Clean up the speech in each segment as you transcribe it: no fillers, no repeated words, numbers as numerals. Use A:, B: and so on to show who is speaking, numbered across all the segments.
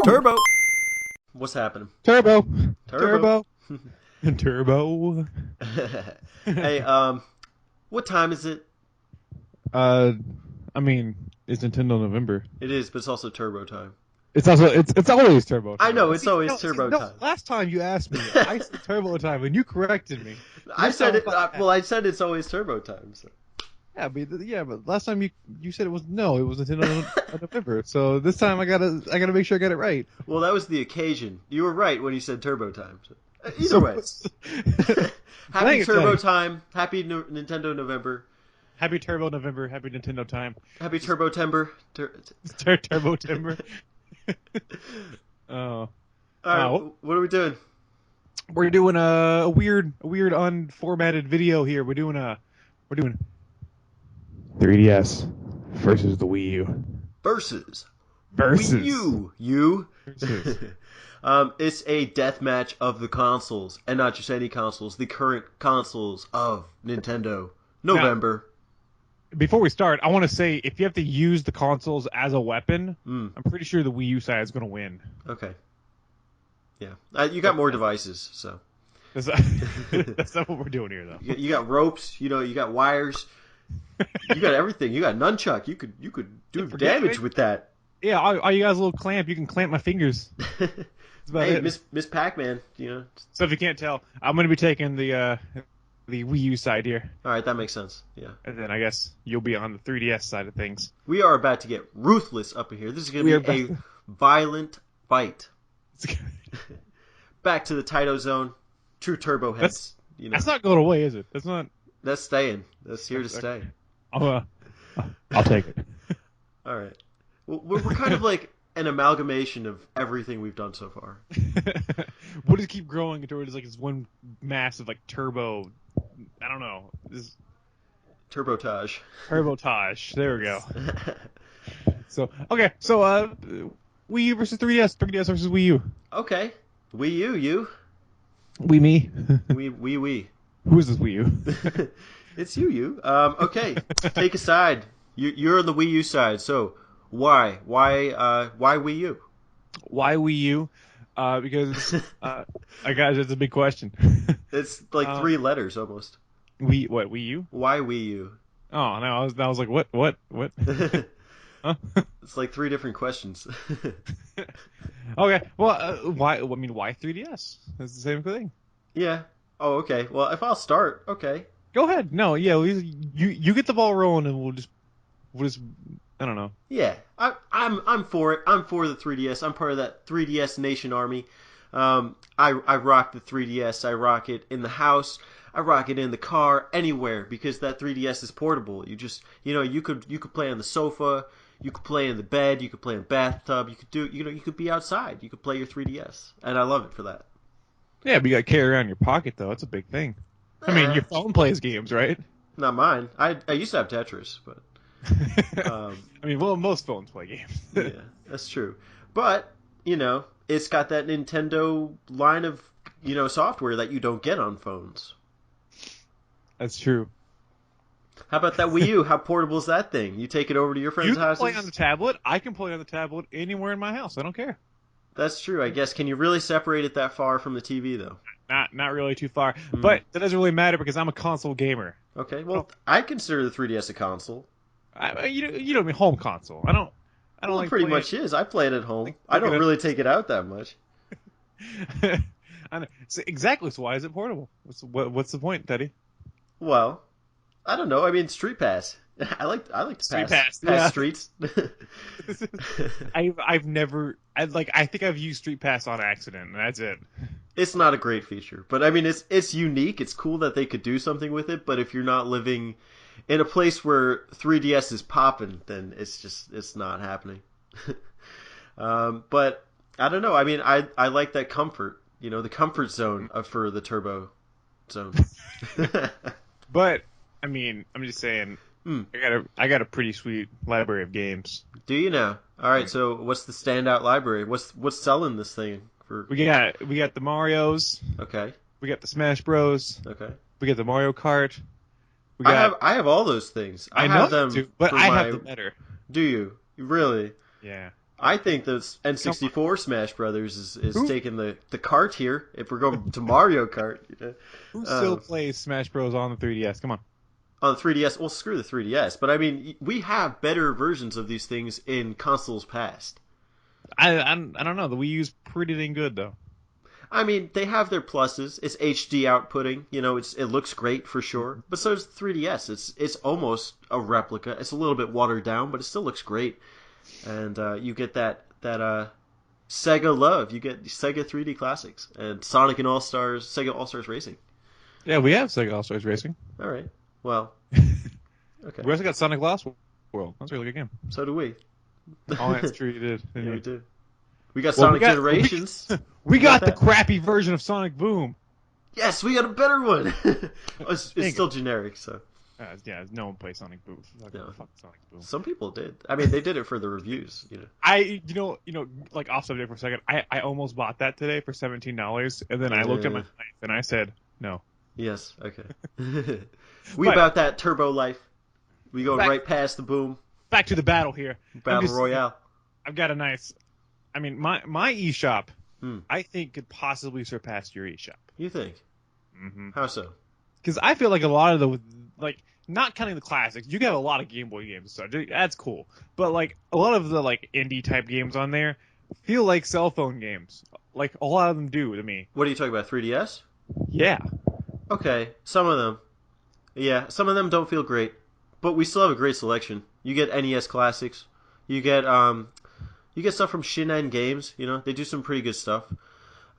A: Turbo. What's happening?
B: Turbo.
A: Turbo.
B: Turbo.
A: Hey, what time is it?
B: I mean, it's Nintendo November.
A: It is, but it's also turbo time.
B: It's always turbo time.
A: I know, it's always turbo
B: no,
A: time.
B: last time you asked me, I said turbo time, and you corrected me.
A: I said it. I said it's always turbo time. So.
B: But last time you said it was Nintendo November. So this time I gotta make sure I get it right.
A: Well, that was the occasion. You were right when you said turbo time. So, either way, happy turbo time. Happy Nintendo November.
B: Happy Turbo November. Happy Nintendo time.
A: Happy Turbo Timber.
B: Turbo Timber. Oh.
A: All right. What are we doing?
B: We're doing a weird unformatted video here. We're doing 3DS versus the Wii U.
A: Versus. Wii U. It's a death match of the consoles, and not just any consoles. The current consoles of Nintendo. November.
B: Now, before we start, I want to say if you have to use the consoles as a weapon, I'm pretty sure the Wii U side is going to win.
A: Okay. Yeah, you got more devices, so.
B: That's not what we're doing here, though.
A: You got ropes. You got wires. You got everything. You got nunchuck. You could do damage with that.
B: Yeah, all you guys a little clamp. You can clamp my fingers.
A: Hey, Miss Pac-Man.
B: So if you can't tell, I'm going to be taking the Wii U side here.
A: All right, that makes sense. Yeah.
B: And then I guess you'll be on the 3DS side of things.
A: We are about to get ruthless up in here. This is going to be a violent fight. Back to the Taito Zone. True turbo heads.
B: That's not going away, is it?
A: That's staying. That's here to stay.
B: I'll take it.
A: All right. Well, we're kind of like an amalgamation of everything we've done so far.
B: We'll just keep growing towards like this one massive like turbo. I don't know.
A: Turbotage.
B: There we go. So Wii U versus 3DS. 3DS versus Wii U.
A: Okay. Wii U, you.
B: Wii me.
A: We.
B: Who is this Wii U?
A: It's you. Okay. Take a side. You're on the Wii U side. So why Wii U?
B: Why Wii U? Because I guess it's a big question.
A: It's like 3 letters almost.
B: Wii U?
A: Why Wii U?
B: Oh no, I was like, what? Huh?
A: It's like 3 different questions.
B: Okay, well, why 3DS? It's the same thing.
A: Yeah. Oh, okay. Well, if I'll start, okay.
B: Go ahead. No, yeah, you get the ball rolling, and we'll just I don't know.
A: Yeah, I'm for it. I'm for the 3DS. I'm part of that 3DS Nation army. I rock the 3DS. I rock it in the house. I rock it in the car, anywhere, because that 3DS is portable. You could play on the sofa. You could play in the bed. You could play in the bathtub. You could be outside. You could play your 3DS, and I love it for that.
B: Yeah, but you got to carry it around in your pocket though. That's a big thing. I mean, your phone plays games, right?
A: Not mine. I used to have Tetris, but.
B: I mean, well, most phones play games.
A: Yeah, that's true. But it's got that Nintendo line of software that you don't get on phones.
B: That's true.
A: How about that Wii U? How portable is that thing? You take it over to your friend's house.
B: You can play on the tablet. I can play on the tablet anywhere in my house. I don't care.
A: That's true, I guess. Can you really separate it that far from the TV, though?
B: Not really too far. But that doesn't really matter because I'm a console gamer.
A: Okay, well, I consider the 3DS a console.
B: You don't mean home console. I don't like.
A: It pretty much is. I play it at home. I don't really take it out that much.
B: I know. So exactly. So why is it portable? What's the point, Teddy?
A: Well, I don't know. I mean, Street Pass. I like to pass streets.
B: I've never. I think I've used Street Pass on accident, and that's it.
A: It's not a great feature, but I mean, it's unique. It's cool that they could do something with it. But if you're not living in a place where 3DS is popping, then it's not happening. But I don't know. I mean, I like that comfort. The comfort zone for the Turbo Zone.
B: But I mean, I'm just saying. I got a pretty sweet library of games.
A: Do you now? All right. So what's the standout library? What's selling this thing for?
B: We got the Marios.
A: Okay.
B: We got the Smash Bros.
A: Okay.
B: We got the Mario Kart.
A: I have all those things.
B: I know
A: have them
B: too, but I have them better.
A: Do you really?
B: Yeah.
A: I think the N64 Smash Brothers is
B: Who?
A: taking the cart here. If we're going to Mario Kart,
B: Who still plays Smash Bros on the 3DS? Come on.
A: on the 3DS, well, screw the 3DS. But I mean, we have better versions of these things in consoles past.
B: I don't know. The Wii U's pretty dang good though.
A: I mean, they have their pluses. It's HD outputting. It looks great for sure. But so does the 3DS. It's almost a replica. It's a little bit watered down, but it still looks great. And you get that Sega love. You get Sega 3D classics and Sonic and Sega All Stars Racing.
B: Yeah, we have Sega All Stars Racing.
A: All right. Well, okay.
B: We also got Sonic Lost World. That's a really good game.
A: So do we.
B: Oh, that's true. You did.
A: Yeah, we did. We got Sonic Generations.
B: We got the crappy version of Sonic Boom.
A: Yes, we got a better one. It's still generic, so.
B: Yeah, no one plays Sonic Boom.
A: No.
B: Fuck Sonic Boom.
A: Some people did. I mean, they did it for the reviews.
B: Like off subject for a second. I almost bought that today for $17, and then I looked at my life and I said no.
A: Yes. Okay. About that turbo life. We go right past the Boom.
B: Back to the battle here.
A: Battle Royale.
B: I've got a nice. I mean, my eShop, I think could possibly surpass your eShop.
A: You think?
B: Mm-hmm.
A: How so?
B: Because I feel like a lot of the not counting the classics, you have a lot of Game Boy games, so that's cool. But like a lot of the like indie type games on there feel like cell phone games. Like a lot of them do to me.
A: What are you talking about? 3DS?
B: Yeah.
A: Okay, some of them. Yeah, some of them don't feel great, but we still have a great selection. You get NES classics. You get stuff from Shinen Games. They do some pretty good stuff.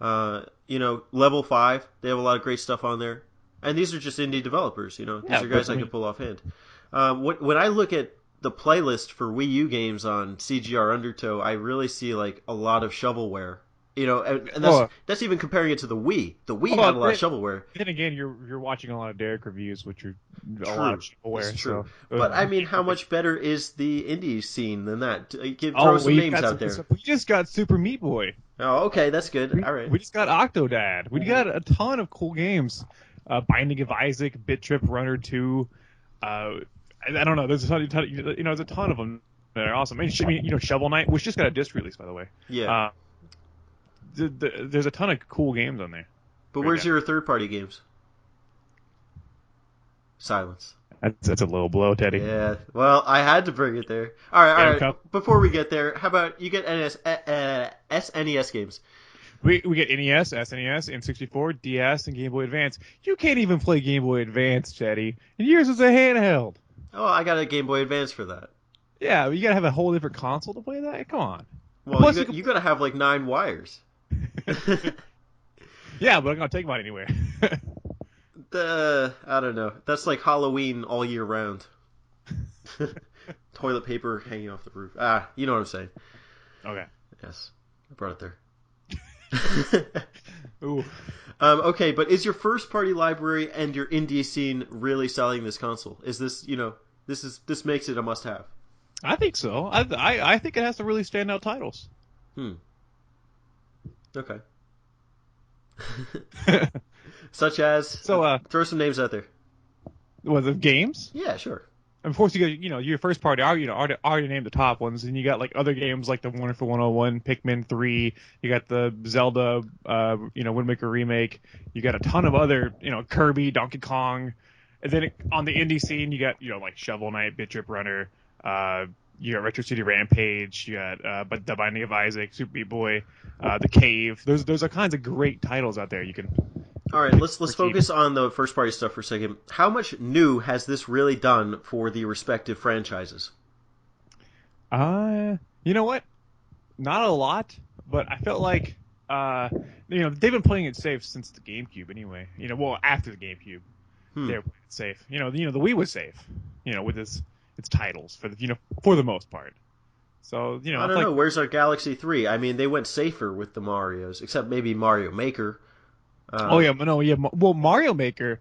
A: Level 5, they have a lot of great stuff on there. And these are just indie developers, These are guys I can pull offhand. When I look at the playlist for Wii U games on CGR Undertow, I really see like a lot of shovelware. And that's even comparing it to the Wii. The Wii had a lot of shovelware.
B: Then again, you're watching a lot of Derek reviews, which are a lot of shovelware.
A: It's true.
B: So,
A: but I mean, how much better is the indie scene than that? Throw some names out there.
B: We just got Super Meat Boy.
A: Oh, okay, that's good. All right.
B: We just got Octodad. We got a ton of cool games. Binding of Isaac, Bit Trip Runner 2. I don't know. There's a ton of them that are awesome. Shovel Knight, which just got a disc release, by the way.
A: Yeah.
B: There's a ton of cool games on there.
A: But where's your third-party games? Silence.
B: That's a low blow, Teddy.
A: Yeah. Well, I had to bring it there. All right. Before we get there, how about you get SNES games?
B: We get NES, SNES, N64, DS, and Game Boy Advance. You can't even play Game Boy Advance, Teddy. And yours is a handheld.
A: Oh, I got a Game Boy Advance for that.
B: Yeah, you gotta have a whole different console to play that? Come on.
A: Well, plus, you gotta have like 9 wires.
B: Yeah, but I'm gonna take mine anywhere.
A: I don't know. That's like Halloween all year round. Toilet paper hanging off the roof. You know what I'm saying.
B: Okay.
A: Yes, I brought it there.
B: Ooh.
A: Okay, but is your first party library and your indie scene really selling this console? Is this, this makes it a must have?
B: I think so. I think it has some really standout titles.
A: Okay. Such as throw some names out there.
B: What, the games?
A: Yeah, sure.
B: And of course, you got your first party. Already named the top ones, and you got like other games like the Wonderful 101, Pikmin 3. You got the Zelda, Wind Waker remake. You got a ton of other, Kirby, Donkey Kong, and then on the indie scene, you got like Shovel Knight, Bit Trip Runner. You got Retro City Rampage. You got The Binding of Isaac, Super Meat Boy, The Cave. Those are kinds of great titles out there. You can.
A: All right, let's focus on the first party stuff for a second. How much new has this really done for the respective franchises?
B: You know what? Not a lot, but I felt like they've been playing it safe since the GameCube anyway. After the GameCube, they were playing it safe. The Wii was safe. With its titles for the most part. So
A: I don't know. Where's our Galaxy 3? I mean, they went safer with the Marios, except maybe Mario Maker.
B: Well, Mario Maker.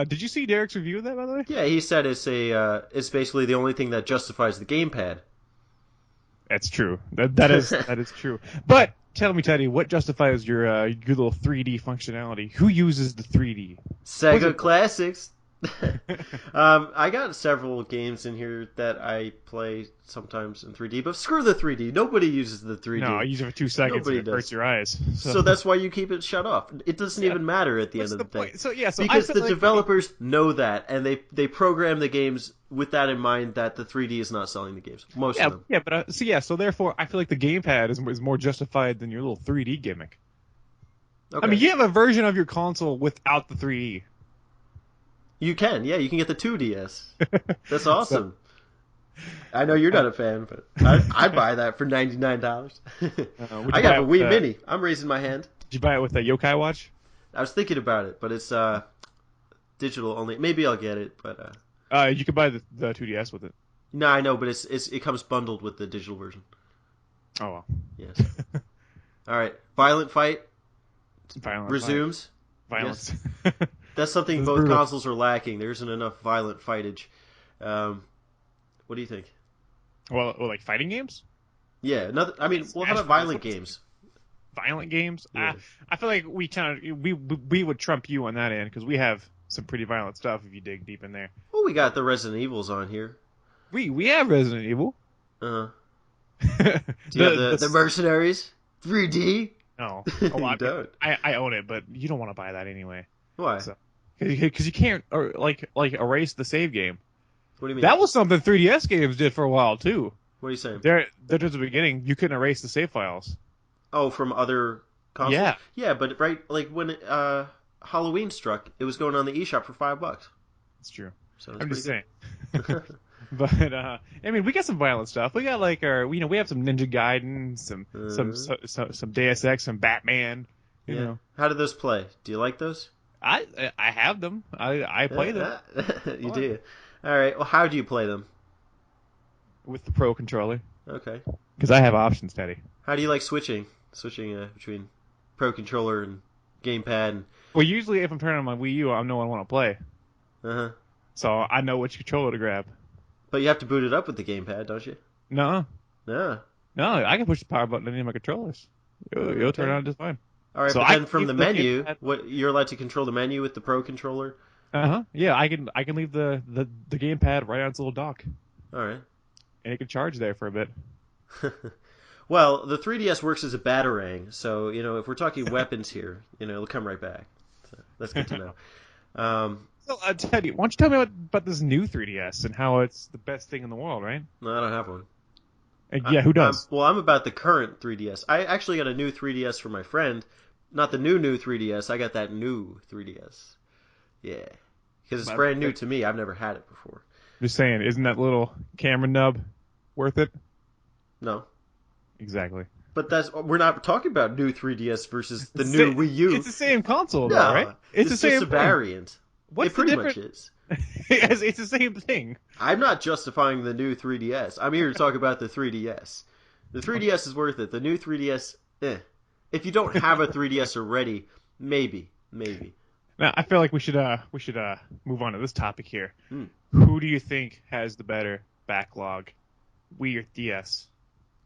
B: Did you see Derek's review of that, by the way?
A: Yeah, he said it's basically the only thing that justifies the gamepad.
B: That's true. That is true. But tell me, Teddy, what justifies your little 3D functionality? Who uses the 3D?
A: Sega Classics. I got several games in here that I play sometimes in 3D, but screw the 3D. Nobody uses the
B: No, I
A: 3D.
B: use it for 2 seconds and
A: Nobody
B: it hurts
A: does.
B: your eyes.
A: So that's why you keep it shut off. It doesn't
B: Yeah,
A: even matter at the end
B: what's
A: of
B: the
A: the day.
B: point? So yeah, so I
A: Because
B: feel
A: the
B: like
A: developers know that, and they program the games with that in mind that the 3D is not selling the games. Most of
B: yeah,
A: them.
B: yeah, but so therefore I feel like the gamepad is more justified than your little 3D gimmick. I mean,
A: Okay.
B: you have a version of your console without the 3D.
A: You can, yeah, you can get the 2DS. That's
B: So
A: awesome. I know you're not a fan, but I'd buy that for $99.
B: would
A: I
B: you buy
A: have a
B: it with
A: Wii Mini. I'm raising my hand.
B: did you buy it with a Yokai Watch?
A: I was thinking about it, but it's digital only. Maybe I'll get it, but
B: You could buy the 2DS with it.
A: no, I know, but it comes bundled with the digital version.
B: Oh well.
A: Yes. All right. Violent fight
B: Violent fight.
A: resumes.
B: Violence.
A: Yes. That's something
B: It's
A: both
B: brutal.
A: consoles are lacking. There isn't enough violent fightage. What do you think?
B: Well, like fighting games?
A: Yeah, another. I mean,
B: Like
A: well, how
B: Smash
A: about
B: Bros.
A: violent games?
B: Violent games?
A: Yeah.
B: I feel like we would trump you on that end because we have some pretty violent stuff if you dig deep in there.
A: Well, we got the Resident Evils on here.
B: We have Resident Evil.
A: Uh, do you have the
B: the
A: Mercenaries 3D?
B: no.
A: You
B: Oh,
A: don't.
B: I own it, but you don't want to buy that anyway.
A: Why?
B: So, because you can't like erase the save game.
A: What do you mean?
B: That was something 3DS games did for a while too.
A: What are you saying?
B: There at the beginning, you couldn't erase the save files.
A: Oh, from other consoles?
B: Yeah.
A: Yeah, but right, like when Halloween struck, it was going on the eShop for $5.
B: It's true.
A: So
B: I'm just saying.
A: good.
B: But I mean, we got some violent stuff. We got like we have some Ninja Gaiden, some Deus Ex, some Batman. You
A: Yeah.
B: know,
A: How did those play? Do you like those?
B: I have them. I play them
A: You do. All right. Well, how do you play them?
B: with the Pro controller
A: Okay.
B: because I have options, Teddy.
A: How do you like switching between Pro Controller and gamepad? And,
B: Well, usually if I'm turning on my Wii U, I know I want to play,
A: uh-huh.
B: so I know which controller to grab.
A: But you have to boot it up with the gamepad, don't you?
B: No,
A: No.
B: I can push the power button on any of my controllers. It'll turn on just fine.
A: All right,
B: So
A: but
B: I
A: then
B: can
A: from
B: leave
A: the
B: the
A: menu,
B: gamepad-
A: what you're allowed to control the menu with the Pro Controller.
B: Yeah, I can leave the gamepad right on its little dock,
A: All right.
B: and it can charge there for a bit.
A: Well, the 3DS works as a batarang, so if we're talking weapons here, it'll come right back. So that's good to know.
B: So, Teddy, why don't you tell me about this new 3DS and how it's the best thing in the world, right?
A: No, I don't have one.
B: Yeah, who does?
A: I'm about the current 3DS. I actually got a new 3DS for my friend. Not the new 3DS. I got that new 3DS. Yeah. Because it's brand new to me. I've never had it before.
B: Just saying, isn't that little camera nub worth it?
A: No.
B: Exactly.
A: But we're not talking about new 3DS versus the new Wii U.
B: It's the same console,
A: No,
B: though, right? It's the
A: just
B: same
A: a variant.
B: What's
A: It pretty
B: the
A: much
B: difference?
A: is.
B: It's the same thing.
A: I'm not justifying the new 3DS. I'm here to talk about the 3DS. The 3DS is worth it. The new 3DS, If you don't have a 3DS already, maybe.
B: Now, I feel like we should move on to this topic here.
A: Hmm.
B: Who do you think has the better backlog, Wii or DS?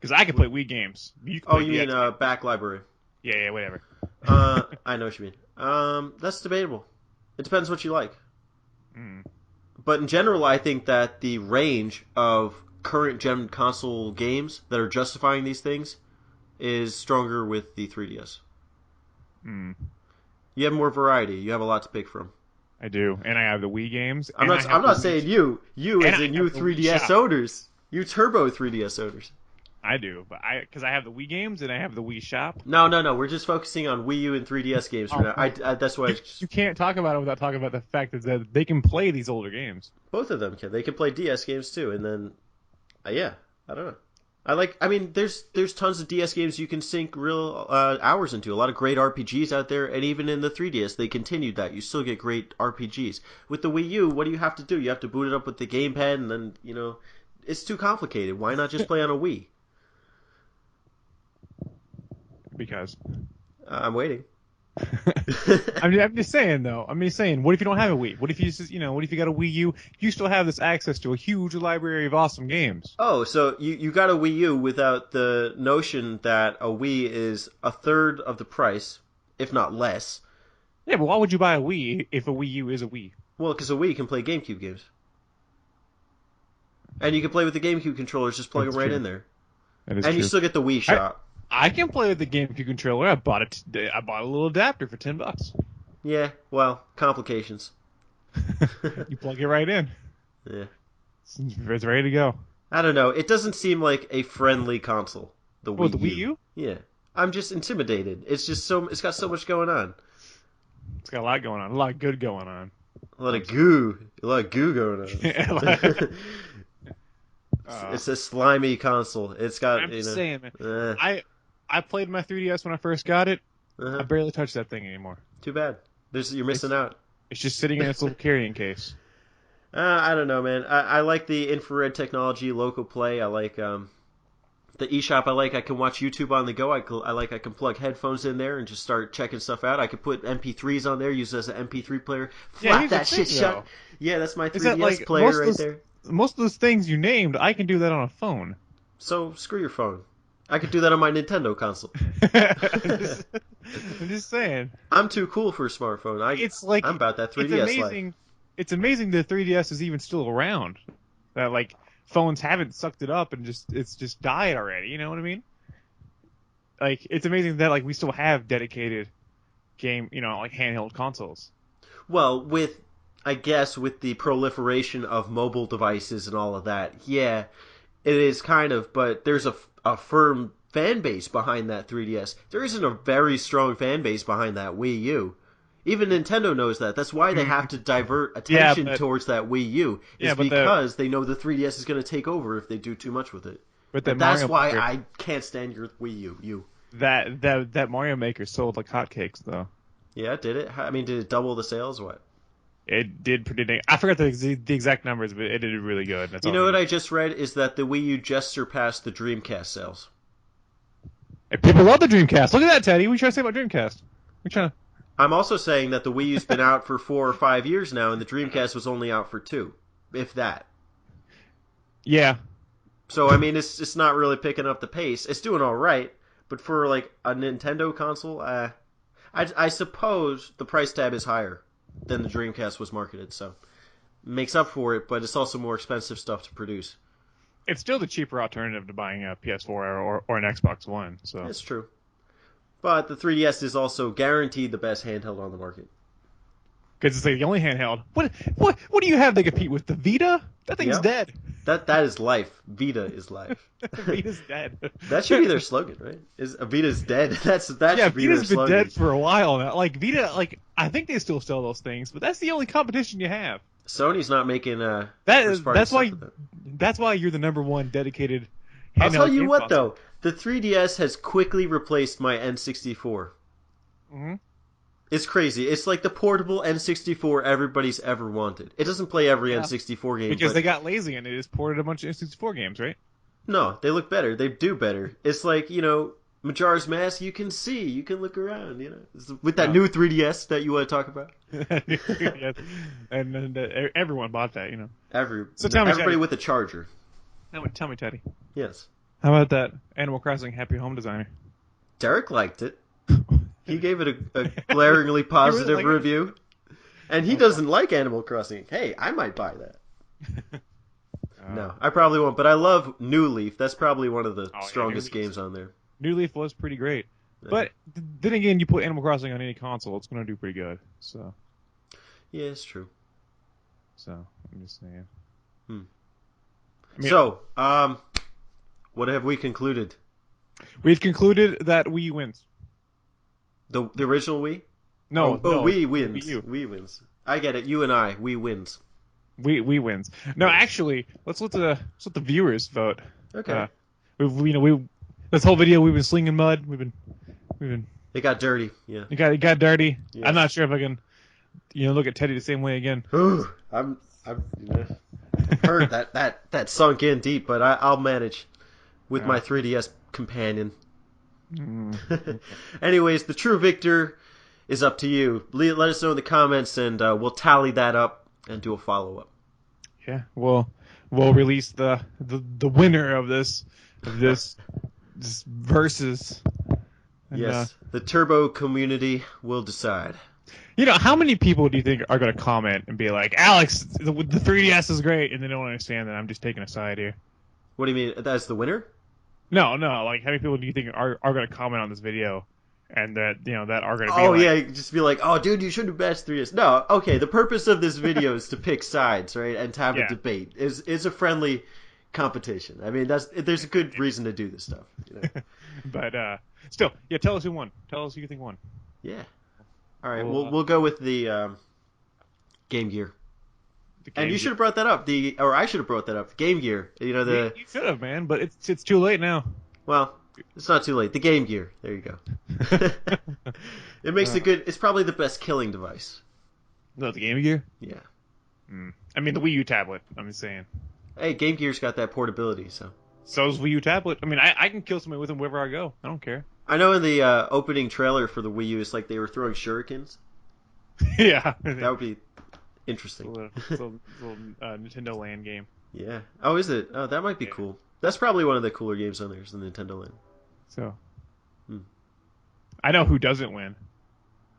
B: Because I can play Wii games. You can
A: Oh,
B: play
A: you
B: DS
A: mean
B: games.
A: back library?
B: Yeah, whatever.
A: I know what you mean. That's debatable. It depends what you like.
B: Mm.
A: But in general, I think that the range of current gen console games that are justifying these things is stronger with the 3DS.
B: Mm.
A: You have more variety. You have a lot to pick from.
B: I do, and I have the Wii games.
A: I'm not saying you
B: And
A: as
B: I
A: in you
B: have the Wii
A: 3DS
B: shop.
A: owners. You Turbo 3DS owners.
B: I do, but because I have the Wii games and I have the Wii shop.
A: No. We're just focusing on Wii U and 3DS games for now. That's why
B: You can't talk about it without talking about the fact that they can play these older games.
A: both of them can. They can play DS games too. And then, yeah, I don't know. There's tons of DS games you can sink real hours into. A lot of great RPGs out there, and even in the 3DS, they continued that. You still get great RPGs. With the Wii U, what do you have to do? You have to boot it up with the gamepad, and then it's too complicated. Why not just play on a Wii?
B: Because
A: I'm waiting.
B: I'm just saying though. I'm just saying. What if you don't have a Wii? What if what if you got a Wii U? You still have this access to a huge library of awesome games.
A: Oh, so you got a Wii U without the notion that a Wii is a third of the price, if not less.
B: Yeah, but why would you buy a Wii if a Wii U is a Wii?
A: Well, because a Wii can play GameCube games. And you can play with the GameCube controllers, just plug
B: That's
A: them right
B: true.
A: in there.
B: That is
A: And you
B: true.
A: still get the Wii Shop.
B: I can play with the GameCube controller. I bought a little adapter for $10.
A: Yeah, well, complications.
B: You plug it right in.
A: Yeah.
B: It's ready to go.
A: I don't know. It doesn't seem like a friendly console. The
B: Oh,
A: Wii
B: the
A: U.
B: Wii U?
A: Yeah. I'm just intimidated. It's got so much going on.
B: It's got a lot going on. A lot of good going on.
A: A lot of goo going on. It's a slimy console. It's got.
B: I'm just saying, man.
A: Uh,
B: I played my 3DS when I first got it.
A: uh-huh.
B: I barely touched that thing anymore.
A: Too bad. You're missing out.
B: It's just sitting in its little carrying case.
A: I don't know, man. I like the infrared technology, local play. I like the eShop. I can watch YouTube on the go. I can plug headphones in there and just start checking stuff out. I could put MP3s on there, use it as an MP3 player. Flap that shit shut. Yeah, that's my 3DS player right there.
B: Most of those things you named, I can do that on a phone.
A: So screw your phone. I could do that on my Nintendo console.
B: I'm just saying.
A: I'm too cool for a smartphone. I'm about that 3DS life.
B: It's amazing the 3DS is even still around. That like phones haven't sucked it up and it's just died already. You know what I mean? Like it's amazing that like we still have dedicated game, like handheld consoles.
A: Well, I guess with the proliferation of mobile devices and all of that, yeah, it is kind of. But there's a firm fan base behind that 3DS. There isn't a very strong fan base behind that Wii U. Even Nintendo knows that. That's why they have to divert attention towards that Wii U. Because they know the 3DS is going to take over if they do too much with it. But that's why I can't stand your Wii U.
B: That Mario Maker sold like hotcakes, though.
A: Yeah, did it? I mean, did it double the sales? What?
B: It did pretty. I forgot the exact numbers, but it did really good. That's
A: you know what I just read is that the Wii U just surpassed the Dreamcast sales.
B: Hey, people love the Dreamcast. Look at that, Teddy. What are you trying to say about Dreamcast?
A: I'm also saying that the Wii U's been out for 4 or 5 years now, and the Dreamcast was only out for 2, if that.
B: Yeah.
A: So I mean, it's not really picking up the pace. It's doing all right, but for like a Nintendo console, I suppose the price tab is higher than the Dreamcast was marketed, so it makes up for it. But it's also more expensive stuff to produce.
B: It's still the cheaper alternative to buying a PS4 or an Xbox One. So
A: that's true. But the 3DS is also guaranteed the best handheld on the market.
B: Because it's like the only handheld. What do you have to compete with? The Vita? That thing's dead.
A: That is life. Vita is life.
B: Vita's dead.
A: That should be their slogan, right? Vita's dead. That should be their slogan.
B: Vita's been dead for a while now. Like Vita, I think they still sell those things, but that's the only competition you have.
A: Sony's not making
B: that's why you're the number one dedicated handheld.
A: I'll tell you what
B: console.
A: though, the 3DS has quickly replaced my N64.
B: Mm-hmm.
A: It's crazy. It's like the portable N64 everybody's ever wanted. It doesn't play every N64 game.
B: Because they got lazy and they just ported a bunch of N64 games, right?
A: No, they look better. They do better. It's like, Majora's Mask, you can see. You can look around, With that new 3DS that you want to talk about.
B: and everyone bought that,
A: Everybody
B: Teddy,
A: with a charger.
B: Tell me, Teddy.
A: Yes.
B: How about that Animal Crossing Happy Home Designer?
A: Derek liked it. He gave it a glaringly positive review. And he doesn't like Animal Crossing. Hey, I might buy that. No, I probably won't. But I love New Leaf. That's probably one of the strongest games on there.
B: New Leaf was pretty great. But then again, you put Animal Crossing on any console, it's going to do pretty good. So.
A: Yeah, it's true.
B: So, I'm just saying.
A: So, what have we concluded?
B: We've concluded that Wii wins.
A: The original Wii?
B: No.
A: Wii wins.
B: Wii U.
A: Wii wins. I get it. You and I, Wii wins.
B: Wii wins. No, actually, let's let the viewers vote.
A: Okay.
B: This whole video we've been slinging mud. We've been.
A: It got dirty. Yeah.
B: It got dirty.
A: Yes.
B: I'm not sure if I can, look at Teddy the same way again.
A: I've heard that sunk in deep, but I'll manage with my 3DS companion. Anyways, the true victor is up to you. Let us know in the comments, and we'll tally that up and do a follow-up.
B: Yeah, we'll release the winner of this versus. And,
A: yes, the Turbo community will decide.
B: How many people do you think are going to comment and be like, Alex, the 3DS is great, and they don't understand that I'm just taking a side here?
A: What do you mean? That's the winner?
B: No, like, how many people do you think are going to comment on this video, and that that are going to be
A: Oh
B: like,
A: yeah, just be like, oh dude, you shouldn't have bashed 3DS. No, okay. The purpose of this video is to pick sides, right, and to have a
B: yeah,
A: debate. Is a friendly competition. I mean, there's a good reason to do this stuff.
B: but still, yeah, tell us who won. Tell us who you think won.
A: Yeah. All right,
B: We'll,
A: we'll go with the Game Gear.
B: the
A: And
B: Game
A: you
B: Gear.
A: should have brought that up. Or I should have brought that up. Game Gear.
B: You should have, man, but it's too late now.
A: Well, it's not too late. The Game Gear. There you go. It makes a good. It's probably the best killing device.
B: No, the Game Gear.
A: Yeah.
B: I mean, the Wii U tablet. I'm just saying.
A: Hey, Game Gear's got that portability, so.
B: So does Wii U tablet. I mean, I can kill somebody with them wherever I go. I don't care.
A: I know in the opening trailer for the Wii U, it's like they were throwing shurikens.
B: Yeah.
A: That would be interesting.
B: Little Nintendo Land game.
A: Yeah. Oh, is it? Oh, that might be cool. That's probably one of the cooler games on there is the Nintendo Land.
B: So. I know who doesn't win.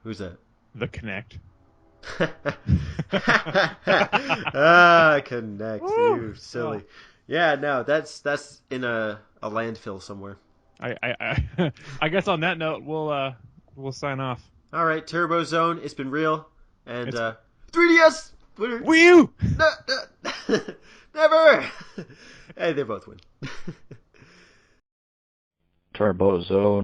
A: Who's that?
B: The Kinect.
A: Connect,
B: Woo!
A: you silly. Yeah, no, that's in a landfill somewhere.
B: I guess on that note, we'll sign off.
A: All right, Turbo Zone, it's been real, and 3DS winner.
B: Wii U.
A: Never. Hey, they both win.
C: Turbo Zone.